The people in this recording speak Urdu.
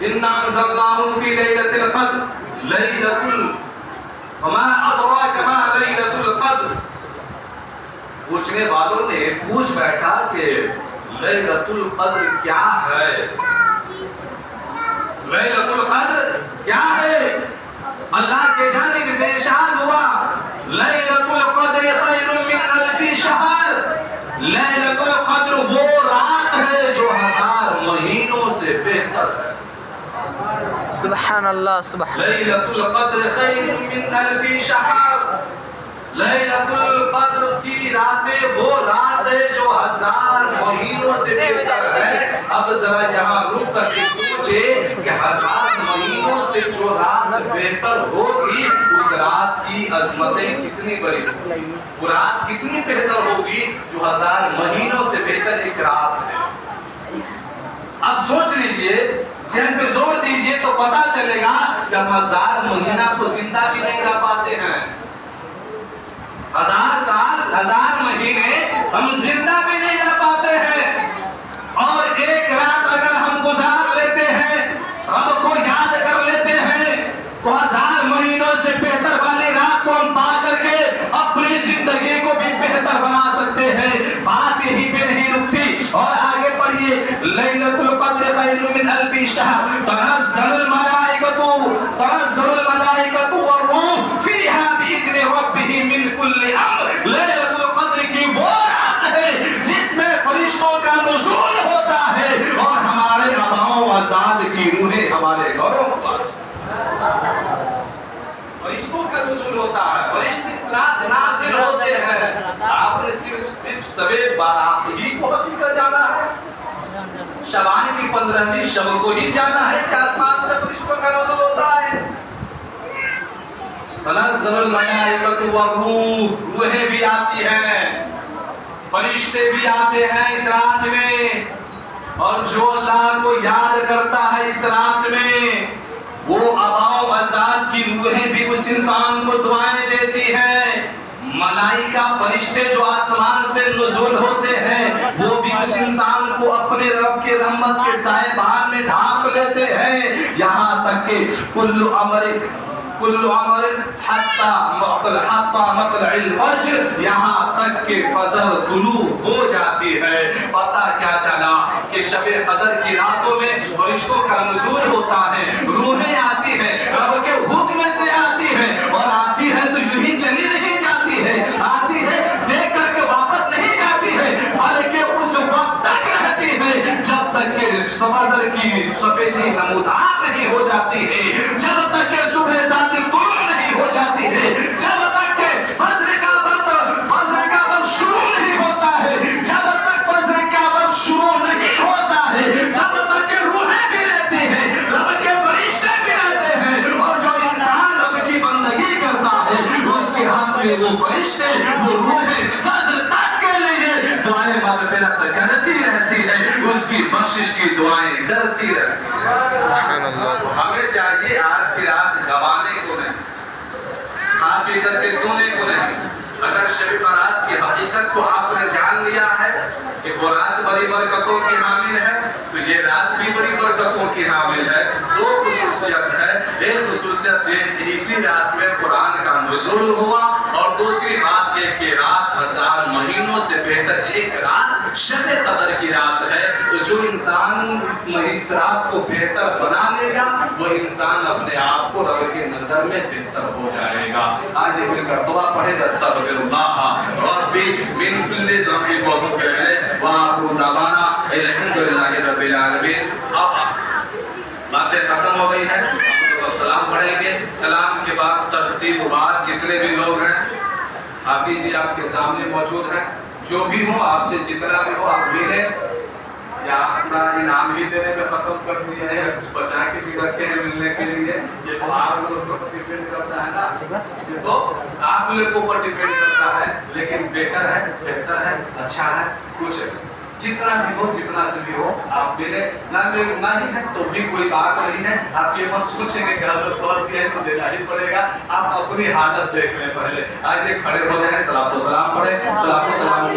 انا انزلناه فی لیلۃ القدر وما ادراک ما لیلۃ القدر. پوچھنے والوں نے پوچھ بیٹھا کہ لیلۃ القدر کیا ہے؟ لیلۃ القدر کیا ہے؟ اللہ کے جانب سے ارشاد ہوا لیلۃ القدر خیر من الف شہر. لیلۃ القدر وہ رات ہے جو 1000 مہینوں سے بہتر ہے. سبحان اللہ سبحان لیلۃ القدر خیر من الف شہر. لیلۃ القدر کی راتیں وہ رات ہے جو 1000 مہینوں سے بہتر ہے. اب ذرا یہاں رک کر کے سوچے کہ 1000 مہینوں سے جو رات بہتر ہوگی اس رات کی عظمتیں کتنی بڑی ہوگی, وہ رات کتنی بہتر ہوگی جو 1000 مہینوں سے بہتر ایک رات ہے. اب سوچ لیجئے, ذہن پہ زور دیجئے تو پتا چلے گا کہ ہم 1000 مہینہ تو زندہ بھی نہیں رہ پاتے ہیں. 1000 سال 1000 مہینے ہم زندہ بھی نہیں رہ پاتے ہیں. اور ایک رات اگر ہم گزار لیتے ہیں, رب کو یاد کر لیتے ہیں, تو 1000 مہینوں سے بہتر والی رات کو ہم پا کر کے اپنی زندگی کو بھی بہتر بنا سکتے ہیں. بات یہی پہ نہیں رکتی اور آگے پڑھیے. لیلۃ القدر خیر من الف شہر تنزل الملائکۃ والروح فیہا بإذن ربہم من کل امر. لیلۃ القدر کی وہ رات ہے جس میں فرشتوں کا نزول ہوتا ہے اور ہمارے آباؤں و اجداد کی روحیں ہمارے گھروں پر. فرشتوں کا نزول ہوتا ہے, فرشتے اس رات نازل ہوتے ہیں. آپ نے صرف سوے بارات ہی کو حقیقت جانا ہے, شعبان کی 15ویں شب کو ہی جانا ہے کہ آسمان سے فرشتوں کا نزول ہوتا ہے. تنزل الملائکۃ والروح, روحیں بھی آتی ہیں, فرشتے بھی آتے ہیں اس رات میں. اور جو اللہ کو یاد کرتا ہے اس رات میں, وہ آباؤ اجداد کی روحیں بھی اس انسان کو دعائیں دیتی ہیں. ملائکہ فرشتے جو آسمان سے نزول ہوتے ہیں وہ بھی اس انسان کو اپنے رب کے رحمت کے سائے بہار میں ڈھانپ لیتے ہیں. یہاں تک کہ کل عمر حتی مطلع الفجر, یہاں تک کہ فجر طلوع ہو جاتی ہے. پتہ کیا چلا کہ شب قدر کی راتوں میں فرشتوں کا نزول ہوتا ہے, روحیں آتی ہیں, رب کے حکم سے آتی ہیں, اور آتی ہے تو یوں ہی چلی نہیں جاتی ہے, آتی ہے دیکھ کر کے واپس نہیں جاتی ہے, بلکہ اس وقت تک رہتی ہے جب تک کہ فجر کی سفیدی نمودار نہیں ہو جاتی ہے, جب تک کہ صبح صادق طلوع نہیں ہو جاتی ہے, جب تک کہ فجر کا وقت شروع نہیں ہوتا ہے, جب تک فجر کا وقت شروع نہیں ہوتا ہے, تب تک کہ روحیں بھی رہتی ہیں, رب کے فرشتے بھی رہتے ہیں. اور جو انسان رب کی بندگی کرتا ہے اس کے ہاتھ میں وہ فرشتے, وہ روحیں فجر تک کے لیے دعائیں مغفرت کرتی رہتی ہے, اس کی بخشش کی دعائیں کرتی رہتی ہے. سبحان اللہ. ہمیں چاہیے آج کی رات گوانے کو نہیں, کھا پی کر کے سونے کو نہیں. اگر شب برات کی حقیقت کو آپ نے جان لیا ہے کہ وہ رات بڑی برکتوں کی حامل ہے, تو یہ رات بھی بڑی برکتوں کی حامل ہے. دو خصوصیت ہے, ایک خصوصیت یہ کہ اسی رات میں قرآن کا نزول ہوا, اور دوسری بات یہ کہ رات 1000 مہینوں سے بہتر ایک رات شب قدر کی رات ہے. تو جو انسان اس رات کو بہتر بنا لے گا وہ انسان اپنے آپ کو رب کے نظر میں بہتر ہو جائے گا. آج مل کر دعا پڑھے, استغفر اللہ ربی من کل ذنب وتوب الیہ وآخر دعوانا الحمدللہ رب العالمین. اب باتیں ختم ہو گئی ہیں, سلام پڑھیں گے. سلام کے بعد ترتیب بار جتنے بھی لوگ ہیں, حافظ جی آپ کے سامنے موجود ہیں, جو بھی ہو آپ سے جتنا بھی ہو آپ ملیں, یا اپنا انعام ہی دینے میں ختم کر دیا ہے, بچا کے بھی رکھے ہیں ملنے کے لیے. یہ تو آپ لوگوں کو ڈیپینڈ کرتا ہے نا, یہ تو آپ لوگوں کے اوپر ڈیپینڈ کرتا ہے, لیکن بہتر ہے, بہتر ہے, اچھا ہے, کچھ جتنا بھی ہو, جتنا سے بھی ہو آپ ملے. نہ ہی ہے تو بھی کوئی بات نہیں ہے. آپ یہ مت سوچیں گے کہ حضرت طور کی ہے تو دینا ہی پڑے گا. آپ اپنی حالت دیکھ لیں پہلے. آج یہ کھڑے ہو جائیں, صلاۃ و سلام پڑھیں, صلاۃ و سلام